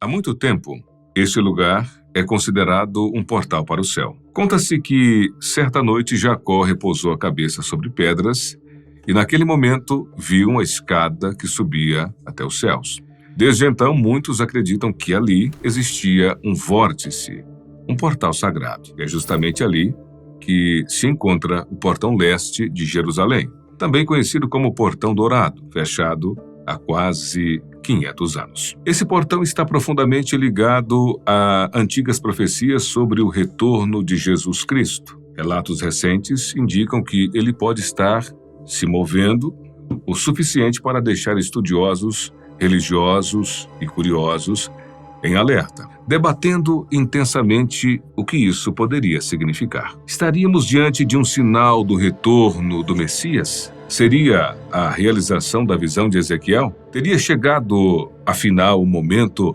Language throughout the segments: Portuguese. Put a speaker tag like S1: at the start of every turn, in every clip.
S1: Há muito tempo, este lugar é considerado um portal para o céu. Conta-se que, certa noite, Jacó repousou a cabeça sobre pedras e, naquele momento, viu uma escada que subia até os céus. Desde então, muitos acreditam que ali existia um vórtice, um portal sagrado. É justamente ali que se encontra o portão leste de Jerusalém, também conhecido como Portão Dourado, fechado há quase 500 anos. Esse portão está profundamente ligado a antigas profecias sobre o retorno de Jesus Cristo. Relatos recentes indicam que ele pode estar se movendo o suficiente para deixar estudiosos, religiosos e curiosos em alerta, debatendo intensamente o que isso poderia significar. Estaríamos diante de um sinal do retorno do Messias? Seria a realização da visão de Ezequiel? Teria chegado, afinal, o momento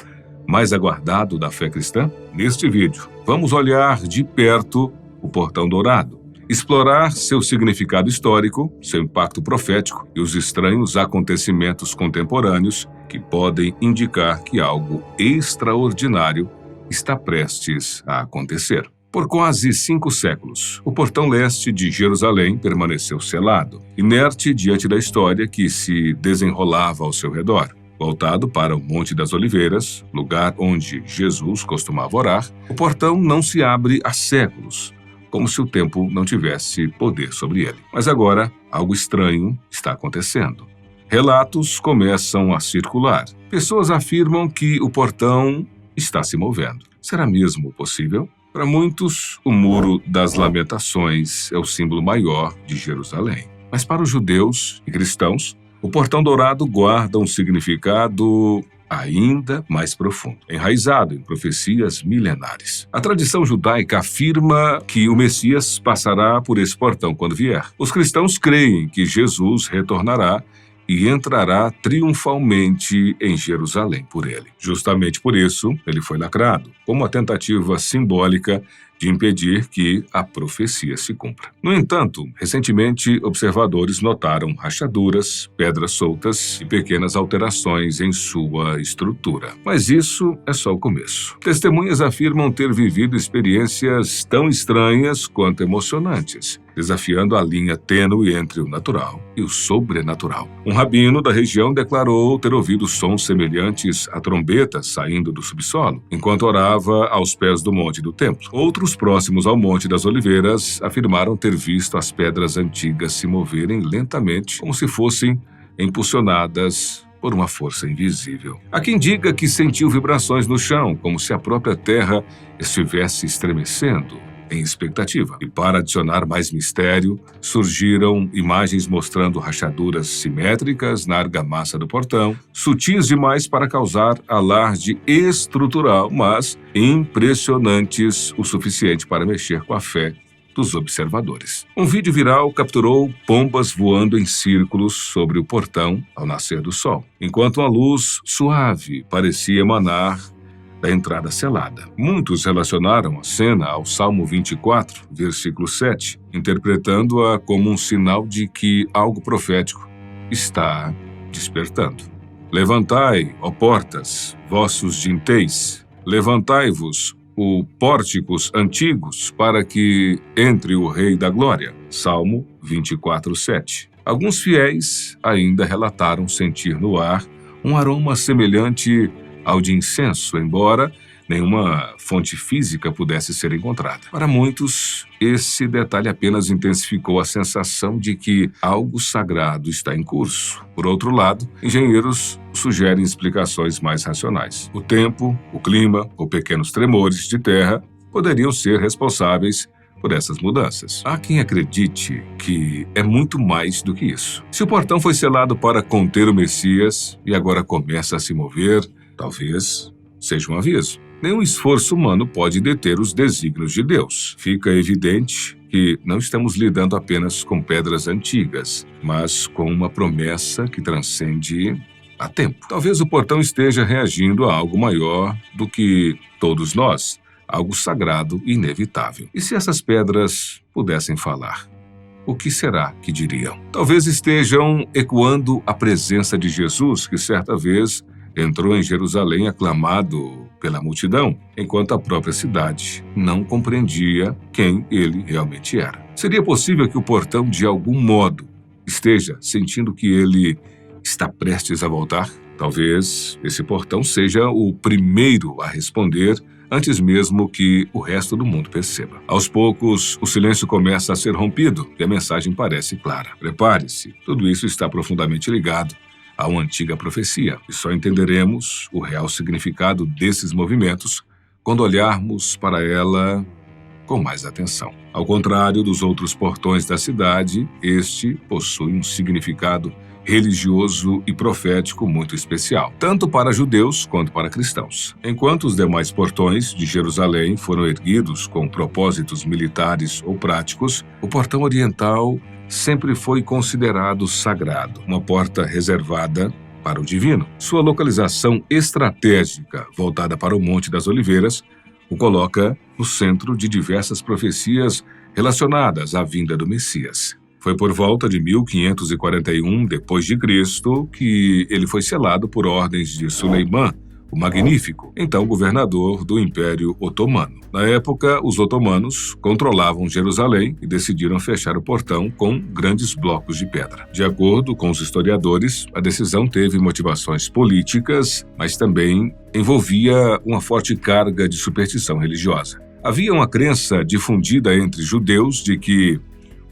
S1: mais aguardado da fé cristã? Neste vídeo, vamos olhar de perto o Portão Dourado, explorar seu significado histórico, seu impacto profético e os estranhos acontecimentos contemporâneos que podem indicar que algo extraordinário está prestes a acontecer. Por quase 5 séculos, o portão leste de Jerusalém permaneceu selado, inerte diante da história que se desenrolava ao seu redor. Voltado para o Monte das Oliveiras, lugar onde Jesus costumava orar, o portão não se abre há séculos, como se o tempo não tivesse poder sobre ele. Mas agora, algo estranho está acontecendo. Relatos começam a circular. Pessoas afirmam que o portão está se movendo. Será mesmo possível? Para muitos, o Muro das Lamentações é o símbolo maior de Jerusalém. Mas para os judeus e cristãos, o Portão Dourado guarda um significado ainda mais profundo, enraizado em profecias milenares. A tradição judaica afirma que o Messias passará por esse portão quando vier. Os cristãos creem que Jesus retornará e entrará triunfalmente em Jerusalém por ele. Justamente por isso, ele foi lacrado, como uma tentativa simbólica de impedir que a profecia se cumpra. No entanto, recentemente, observadores notaram rachaduras, pedras soltas e pequenas alterações em sua estrutura. Mas isso é só o começo. Testemunhas afirmam ter vivido experiências tão estranhas quanto emocionantes, desafiando a linha tênue entre o natural e o sobrenatural. Um rabino da região declarou ter ouvido sons semelhantes a trombetas saindo do subsolo, enquanto orava aos pés do monte do templo. Outros próximos ao Monte das Oliveiras afirmaram ter visto as pedras antigas se moverem lentamente, como se fossem impulsionadas por uma força invisível. Há quem diga que sentiu vibrações no chão, como se a própria terra estivesse estremecendo em expectativa. E para adicionar mais mistério, surgiram imagens mostrando rachaduras simétricas na argamassa do portão, sutis demais para causar alarde estrutural, mas impressionantes o suficiente para mexer com a fé dos observadores. Um vídeo viral capturou pombas voando em círculos sobre o portão ao nascer do sol, enquanto uma luz suave parecia emanar da entrada selada. Muitos relacionaram a cena ao Salmo 24, versículo 7, interpretando-a como um sinal de que algo profético está despertando. Levantai, ó portas, vossos dinteis, levantai-vos, o pórticos antigos, para que entre o Rei da Glória. Salmo 24, 7. Alguns fiéis ainda relataram sentir no ar um aroma semelhante ao de incenso, embora nenhuma fonte física pudesse ser encontrada. Para muitos, esse detalhe apenas intensificou a sensação de que algo sagrado está em curso. Por outro lado, engenheiros sugerem explicações mais racionais. O tempo, o clima ou pequenos tremores de terra poderiam ser responsáveis por essas mudanças. Há quem acredite que é muito mais do que isso. Se o portão foi selado para conter o Messias e agora começa a se mover, talvez seja um aviso. Nenhum esforço humano pode deter os desígnios de Deus. Fica evidente que não estamos lidando apenas com pedras antigas, mas com uma promessa que transcende a tempo. Talvez o portão esteja reagindo a algo maior do que todos nós, algo sagrado e inevitável. E se essas pedras pudessem falar? O que será que diriam? Talvez estejam ecoando a presença de Jesus, que certa vez entrou em Jerusalém aclamado pela multidão, enquanto a própria cidade não compreendia quem ele realmente era. Seria possível que o portão, de algum modo, esteja sentindo que ele está prestes a voltar? Talvez esse portão seja o primeiro a responder antes mesmo que o resto do mundo perceba. Aos poucos, o silêncio começa a ser rompido e a mensagem parece clara. Prepare-se, tudo isso está profundamente ligado a uma antiga profecia, e só entenderemos o real significado desses movimentos quando olharmos para ela com mais atenção. Ao contrário dos outros portões da cidade, este possui um significado religioso e profético muito especial, tanto para judeus quanto para cristãos. Enquanto os demais portões de Jerusalém foram erguidos com propósitos militares ou práticos, o portão oriental sempre foi considerado sagrado, uma porta reservada para o divino. Sua localização estratégica, voltada para o Monte das Oliveiras, o coloca no centro de diversas profecias relacionadas à vinda do Messias. Foi por volta de 1541 d.C. que ele foi selado por ordens de Suleimã, o Magnífico, então governador do Império Otomano. Na época, os otomanos controlavam Jerusalém e decidiram fechar o portão com grandes blocos de pedra. De acordo com os historiadores, a decisão teve motivações políticas, mas também envolvia uma forte carga de superstição religiosa. Havia uma crença difundida entre judeus de que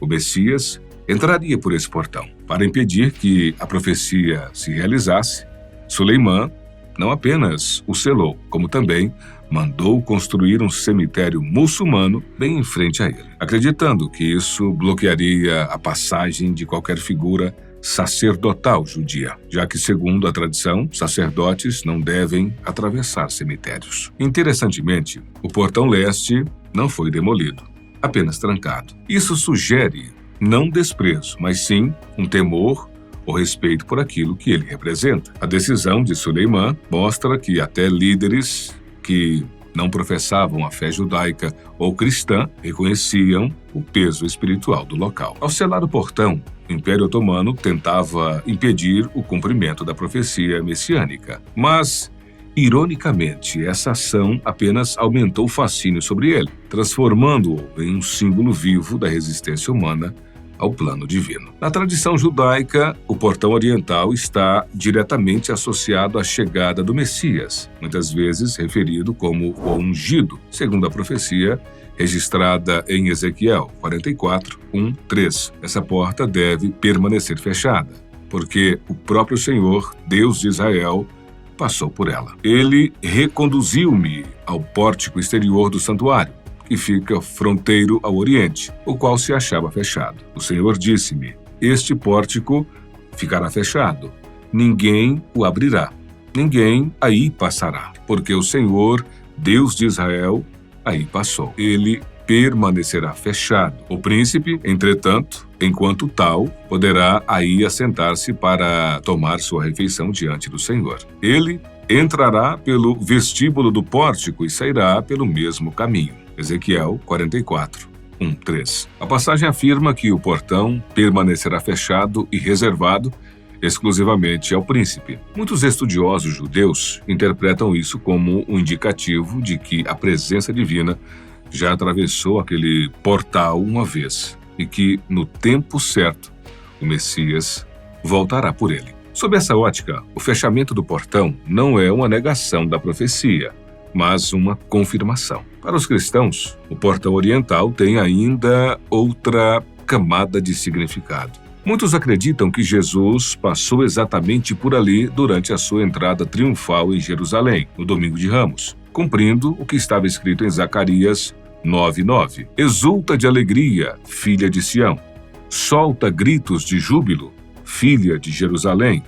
S1: o Messias entraria por esse portão. Para impedir que a profecia se realizasse, Suleimã não apenas o selou, como também mandou construir um cemitério muçulmano bem em frente a ele, acreditando que isso bloquearia a passagem de qualquer figura sacerdotal judia, já que, segundo a tradição, sacerdotes não devem atravessar cemitérios. Interessantemente, o portão leste não foi demolido, apenas trancado. Isso sugere não desprezo, mas sim um temor ou respeito por aquilo que ele representa. A decisão de Suleimã mostra que até líderes que não professavam a fé judaica ou cristã reconheciam o peso espiritual do local. Ao selar o portão, o Império Otomano tentava impedir o cumprimento da profecia messiânica, mas ironicamente, essa ação apenas aumentou o fascínio sobre ele, transformando-o em um símbolo vivo da resistência humana ao plano divino. Na tradição judaica, o portão oriental está diretamente associado à chegada do Messias, muitas vezes referido como o ungido, segundo a profecia registrada em Ezequiel 44, 1, 3. Essa porta deve permanecer fechada, porque o próprio Senhor, Deus de Israel, passou por ela. Ele reconduziu-me ao pórtico exterior do santuário, que fica fronteiro ao oriente, o qual se achava fechado. O Senhor disse-me: este pórtico ficará fechado, ninguém o abrirá, ninguém aí passará, porque o Senhor, Deus de Israel, aí passou. Ele permanecerá fechado. O príncipe, entretanto, enquanto tal, poderá aí assentar-se para tomar sua refeição diante do Senhor. Ele entrará pelo vestíbulo do pórtico e sairá pelo mesmo caminho. Ezequiel 44, 1, 3. A passagem afirma que o portão permanecerá fechado e reservado exclusivamente ao príncipe. Muitos estudiosos judeus interpretam isso como um indicativo de que a presença divina já atravessou aquele portal uma vez e que, no tempo certo, o Messias voltará por ele. Sob essa ótica, o fechamento do portão não é uma negação da profecia, mas uma confirmação. Para os cristãos, o portão oriental tem ainda outra camada de significado. Muitos acreditam que Jesus passou exatamente por ali durante a sua entrada triunfal em Jerusalém, no Domingo de Ramos, cumprindo o que estava escrito em Zacarias 9:9. Exulta de alegria, filha de Sião. Solta gritos de júbilo, filha de Jerusalém.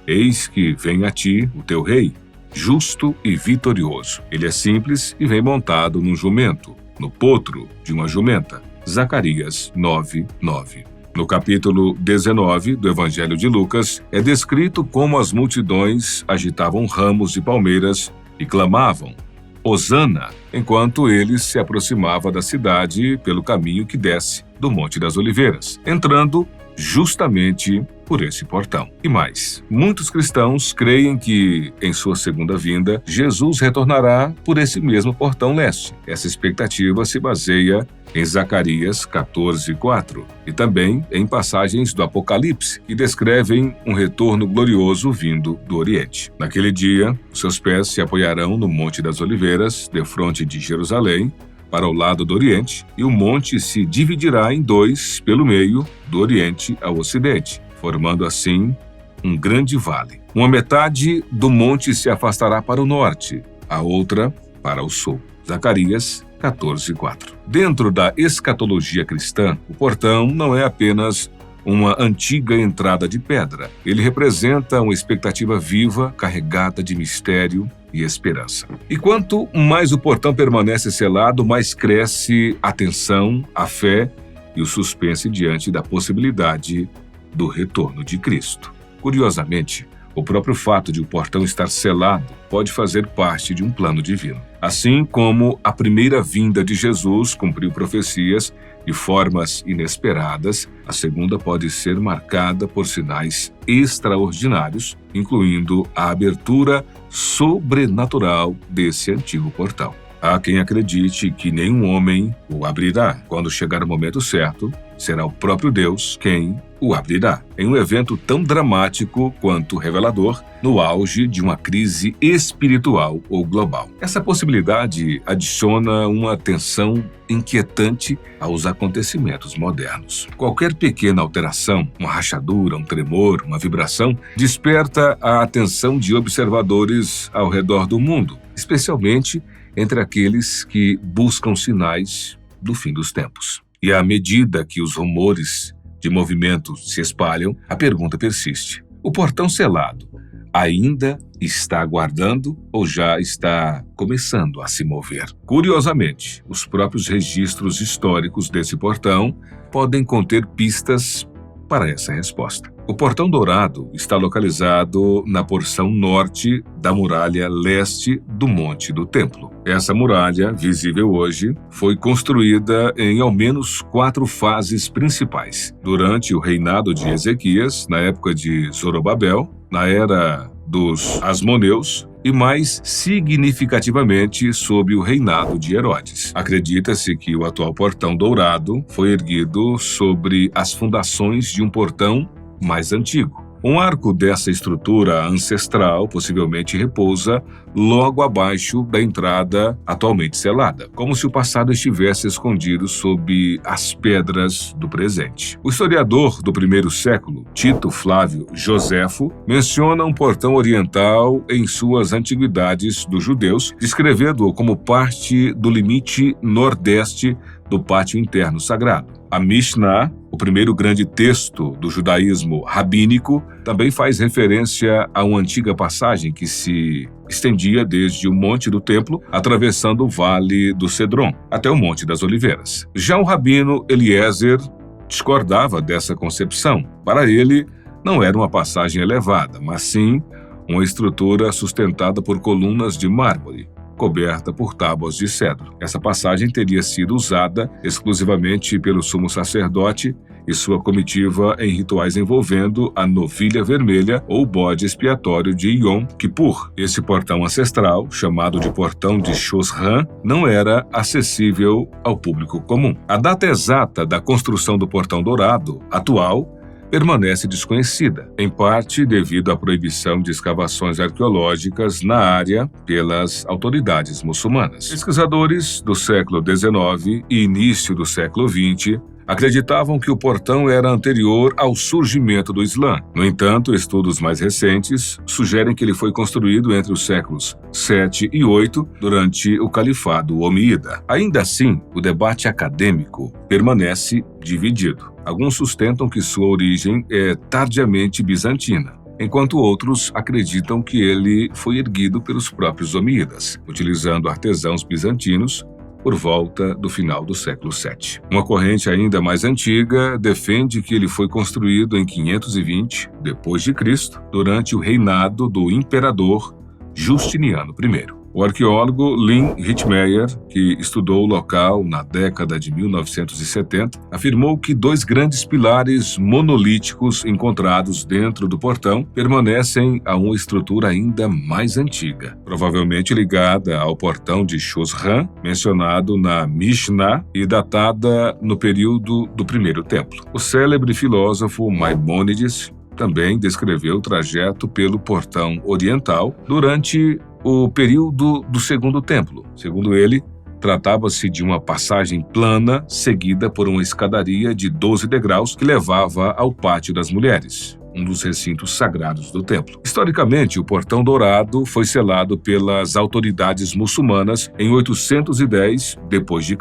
S1: Eis que vem a ti o teu rei, justo e vitorioso. Ele é simples e vem montado num jumento, no potro de uma jumenta. Zacarias 9:9. No capítulo 19 do Evangelho de Lucas, é descrito como as multidões agitavam ramos de palmeiras e clamavam Hosana, enquanto ele se aproximava da cidade pelo caminho que desce do Monte das Oliveiras, entrando justamente por esse portão. E mais, muitos cristãos creem que, em sua segunda vinda, Jesus retornará por esse mesmo portão leste. Essa expectativa se baseia em Zacarias 14:4 e também em passagens do Apocalipse que descrevem um retorno glorioso vindo do Oriente. Naquele dia, seus pés se apoiarão no Monte das Oliveiras, defronte de Jerusalém, para o lado do Oriente, e o monte se dividirá em dois pelo meio, do Oriente ao Ocidente, formando assim um grande vale. Uma metade do monte se afastará para o norte, a outra para o sul. Zacarias 14:4. Dentro da escatologia cristã, o portão não é apenas uma antiga entrada de pedra. Ele representa uma expectativa viva, carregada de mistério e esperança. E quanto mais o portão permanece selado, mais cresce a tensão, a fé e o suspense diante da possibilidade do retorno de Cristo. Curiosamente, o próprio fato de o portão estar selado pode fazer parte de um plano divino. Assim como a primeira vinda de Jesus cumpriu profecias de formas inesperadas, a segunda pode ser marcada por sinais extraordinários, incluindo a abertura sobrenatural desse antigo portão. Há quem acredite que nenhum homem o abrirá. Quando chegar o momento certo, será o próprio Deus quem o abrirá. Em um evento tão dramático quanto revelador, no auge de uma crise espiritual ou global. Essa possibilidade adiciona uma tensão inquietante aos acontecimentos modernos. Qualquer pequena alteração, uma rachadura, um tremor, uma vibração, desperta a atenção de observadores ao redor do mundo, especialmente entre aqueles que buscam sinais do fim dos tempos. E à medida que os rumores de movimento se espalham, a pergunta persiste: o portão selado ainda está aguardando ou já está começando a se mover? Curiosamente, os próprios registros históricos desse portão podem conter pistas para essa resposta. O Portão Dourado está localizado na porção norte da muralha leste do Monte do Templo. Essa muralha, visível hoje, foi construída em ao menos 4 fases principais. Durante o reinado de Ezequias, na época de Zorobabel, na era dos Asmoneus e mais significativamente sob o reinado de Herodes. Acredita-se que o atual Portão Dourado foi erguido sobre as fundações de um portão mais antigo. Um arco dessa estrutura ancestral possivelmente repousa logo abaixo da entrada atualmente selada, como se o passado estivesse escondido sob as pedras do presente. O historiador do primeiro século, Tito Flávio Joséfo, menciona um portão oriental em suas Antiguidades dos Judeus, descrevendo-o como parte do limite nordeste do pátio interno sagrado. A Mishnah, o primeiro grande texto do judaísmo rabínico, também faz referência a uma antiga passagem que se estendia desde o Monte do Templo, atravessando o Vale do Cedron, até o Monte das Oliveiras. Já o rabino Eliezer discordava dessa concepção. Para ele, não era uma passagem elevada, mas sim uma estrutura sustentada por colunas de mármore, coberta por tábuas de cedro. Essa passagem teria sido usada exclusivamente pelo sumo sacerdote e sua comitiva em rituais envolvendo a novilha vermelha ou bode expiatório de Yom Kippur. Esse portão ancestral, chamado de portão de Shoshan, não era acessível ao público comum. A data exata da construção do Portão Dourado atual permanece desconhecida, em parte devido à proibição de escavações arqueológicas na área pelas autoridades muçulmanas. Pesquisadores do século XIX e início do século XX acreditavam que o portão era anterior ao surgimento do Islã. No entanto, estudos mais recentes sugerem que ele foi construído entre os séculos 7 e 8, durante o Califado Omíida. Ainda assim, o debate acadêmico permanece dividido. Alguns sustentam que sua origem é tardiamente bizantina, enquanto outros acreditam que ele foi erguido pelos próprios omíadas, utilizando artesãos bizantinos por volta do final do século VII. Uma corrente ainda mais antiga defende que ele foi construído em 520 d.C., durante o reinado do imperador Justiniano I. O arqueólogo Lynn Rittmeyer, que estudou o local na década de 1970, afirmou que 2 grandes pilares monolíticos encontrados dentro do portão permanecem a uma estrutura ainda mais antiga, provavelmente ligada ao portão de Shushan, mencionado na Mishnah e datada no período do Primeiro Templo. O célebre filósofo Maimônides também descreveu o trajeto pelo portão oriental durante o período do Segundo Templo. Segundo ele, tratava-se de uma passagem plana seguida por uma escadaria de 12 degraus que levava ao Pátio das Mulheres, um dos recintos sagrados do templo. Historicamente, o Portão Dourado foi selado pelas autoridades muçulmanas em 810 d.C.,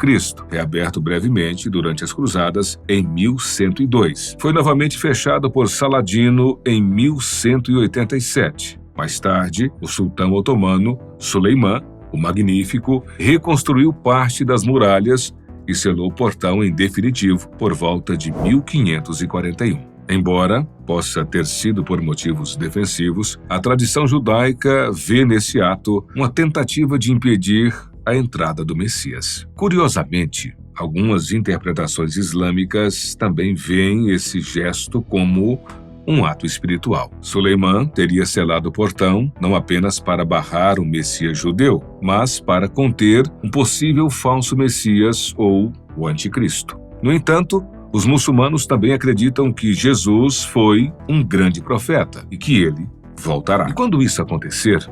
S1: reaberto brevemente durante as Cruzadas em 1102. Foi novamente fechado por Saladino em 1187. Mais tarde, o sultão otomano Suleiman, o Magnífico, reconstruiu parte das muralhas e selou o portão em definitivo por volta de 1541. Embora possa ter sido por motivos defensivos, a tradição judaica vê nesse ato uma tentativa de impedir a entrada do Messias. Curiosamente, algumas interpretações islâmicas também veem esse gesto como um ato espiritual. Suleiman teria selado o portão não apenas para barrar o Messias judeu, mas para conter um possível falso Messias ou o Anticristo. No entanto, os muçulmanos também acreditam que Jesus foi um grande profeta e que ele voltará. E quando isso acontecer,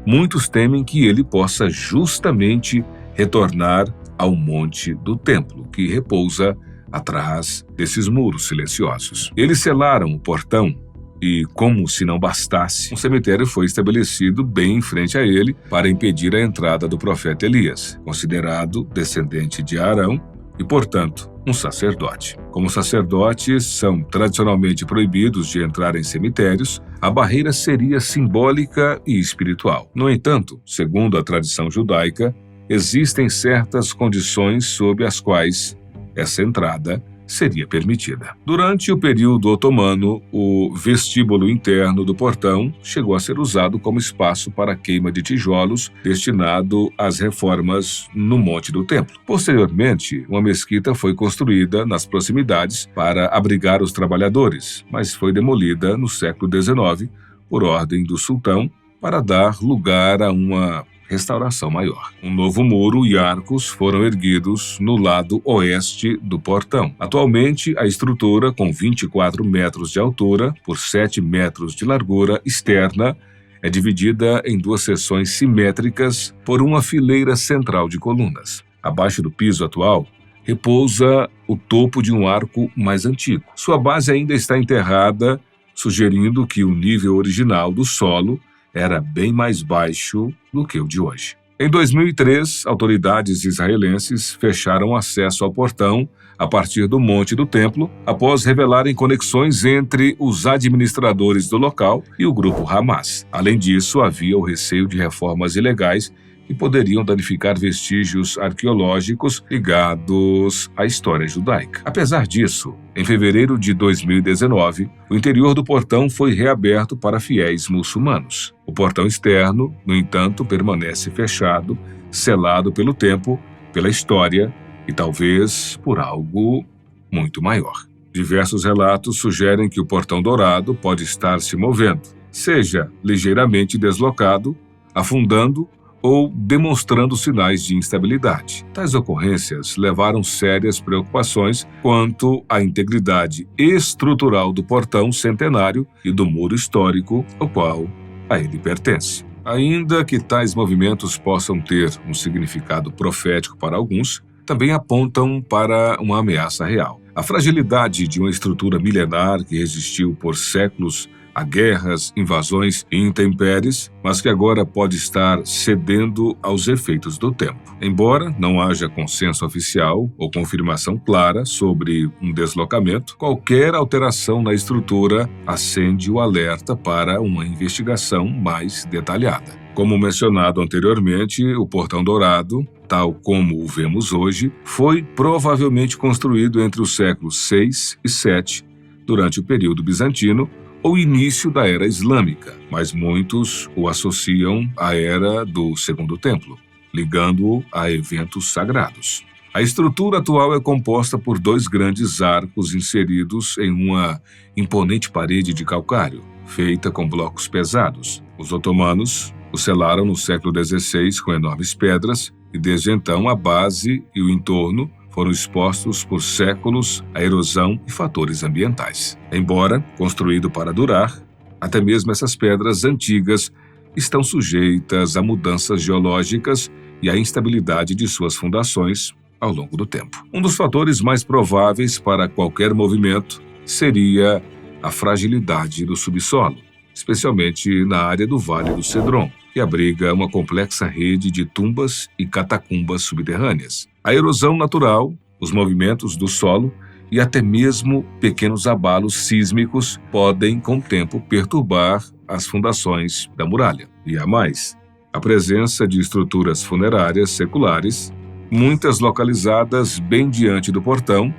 S1: muitos temem que ele possa justamente retornar ao monte do templo, que repousa atrás desses muros silenciosos. Eles selaram o portão e, como se não bastasse, um cemitério foi estabelecido bem em frente a ele para impedir a entrada do profeta Elias, considerado descendente de Arão e, portanto, um sacerdote. Como sacerdotes são tradicionalmente proibidos de entrar em cemitérios, a barreira seria simbólica e espiritual. No entanto, segundo a tradição judaica, existem certas condições sob as quais essa entrada seria permitida. Durante o período otomano, o vestíbulo interno do portão chegou a ser usado como espaço para queima de tijolos destinado às reformas no Monte do Templo. Posteriormente, uma mesquita foi construída nas proximidades para abrigar os trabalhadores, mas foi demolida no século XIX por ordem do sultão para dar lugar a uma restauração maior. Um novo muro e arcos foram erguidos no lado oeste do portão. Atualmente, a estrutura, com 24 metros de altura por 7 metros de largura externa, é dividida em 2 seções simétricas por uma fileira central de colunas. Abaixo do piso atual, repousa o topo de um arco mais antigo. Sua base ainda está enterrada, sugerindo que o nível original do solo era bem mais baixo do que o de hoje. Em 2003, autoridades israelenses fecharam acesso ao portão a partir do Monte do Templo, após revelarem conexões entre os administradores do local e o grupo Hamas. Além disso, havia o receio de reformas ilegais que poderiam danificar vestígios arqueológicos ligados à história judaica. Apesar disso, em fevereiro de 2019, o interior do portão foi reaberto para fiéis muçulmanos. O portão externo, no entanto, permanece fechado, selado pelo tempo, pela história e talvez por algo muito maior. Diversos relatos sugerem que o portão dourado pode estar se movendo, seja ligeiramente deslocado, afundando ou demonstrando sinais de instabilidade. Tais ocorrências levaram sérias preocupações quanto à integridade estrutural do portão centenário e do muro histórico ao qual a ele pertence. Ainda que tais movimentos possam ter um significado profético para alguns, também apontam para uma ameaça real. A fragilidade de uma estrutura milenar que resistiu por séculos a guerras, invasões e intempéries, mas que agora pode estar cedendo aos efeitos do tempo. Embora não haja consenso oficial ou confirmação clara sobre um deslocamento, qualquer alteração na estrutura acende o alerta para uma investigação mais detalhada. Como mencionado anteriormente, o Portão Dourado, tal como o vemos hoje, foi provavelmente construído entre os séculos 6 e 7, durante o período bizantino, ou início da Era Islâmica, mas muitos o associam à Era do Segundo Templo, ligando-o a eventos sagrados. A estrutura atual é composta por 2 grandes arcos inseridos em uma imponente parede de calcário, feita com blocos pesados. Os otomanos o selaram no século XVI com enormes pedras e desde então a base e o entorno foram expostos por séculos à erosão e fatores ambientais. Embora construído para durar, até mesmo essas pedras antigas estão sujeitas a mudanças geológicas e à instabilidade de suas fundações ao longo do tempo. Um dos fatores mais prováveis para qualquer movimento seria a fragilidade do subsolo, especialmente na área do Vale do Cédron, que abriga uma complexa rede de tumbas e catacumbas subterrâneas. A erosão natural, os movimentos do solo e até mesmo pequenos abalos sísmicos podem, com o tempo, perturbar as fundações da muralha. E há mais, a presença de estruturas funerárias seculares, muitas localizadas bem diante do portão,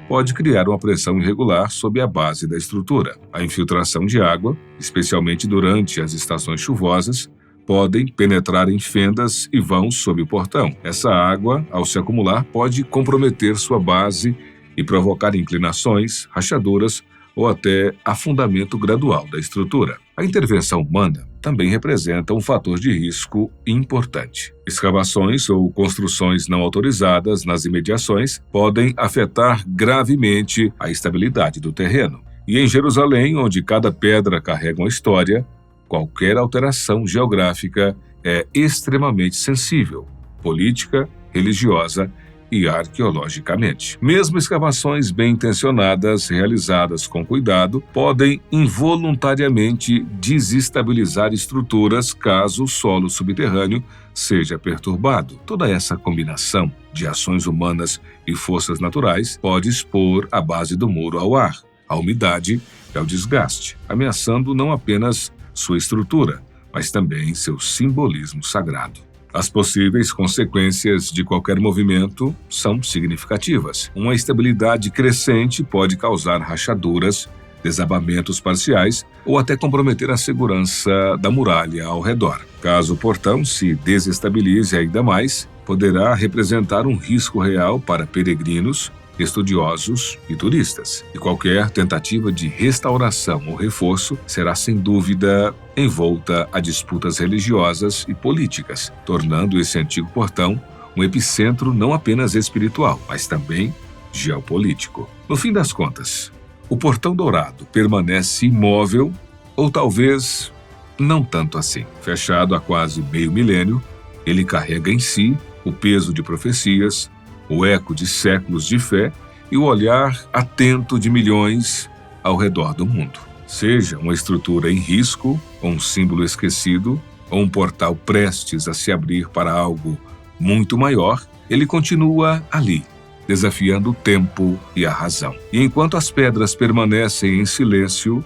S1: pode criar uma pressão irregular sob a base da estrutura. A infiltração de água, especialmente durante as estações chuvosas, podem penetrar em fendas e vãos sob o portão. Essa água, ao se acumular, pode comprometer sua base e provocar inclinações, rachaduras ou até afundamento gradual da estrutura. A intervenção humana também representa um fator de risco importante. Escavações ou construções não autorizadas nas imediações podem afetar gravemente a estabilidade do terreno. E em Jerusalém, onde cada pedra carrega uma história, qualquer alteração geográfica é extremamente sensível, política, religiosa e arqueologicamente. Mesmo escavações bem intencionadas, realizadas com cuidado, podem involuntariamente desestabilizar estruturas caso o solo subterrâneo seja perturbado. Toda essa combinação de ações humanas e forças naturais pode expor a base do muro ao ar, à umidade e ao desgaste, ameaçando não apenas sua estrutura, mas também seu simbolismo sagrado. As possíveis consequências de qualquer movimento são significativas. Uma estabilidade crescente pode causar rachaduras, desabamentos parciais ou até comprometer a segurança da muralha ao redor. Caso o portão se desestabilize ainda mais, poderá representar um risco real para peregrinos, estudiosos e turistas. E qualquer tentativa de restauração ou reforço será sem dúvida envolta a disputas religiosas e políticas, tornando esse antigo portão um epicentro não apenas espiritual, mas também geopolítico. No fim das contas, o Portão Dourado permanece imóvel ou talvez não tanto assim. Fechado há quase meio milênio, ele carrega em si o peso de profecias, o eco de séculos de fé e o olhar atento de milhões ao redor do mundo. Seja uma estrutura em risco, ou um símbolo esquecido, ou um portal prestes a se abrir para algo muito maior, ele continua ali, desafiando o tempo e a razão. E enquanto as pedras permanecem em silêncio,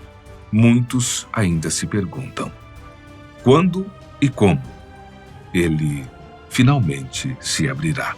S1: muitos ainda se perguntam: quando e como ele finalmente se abrirá?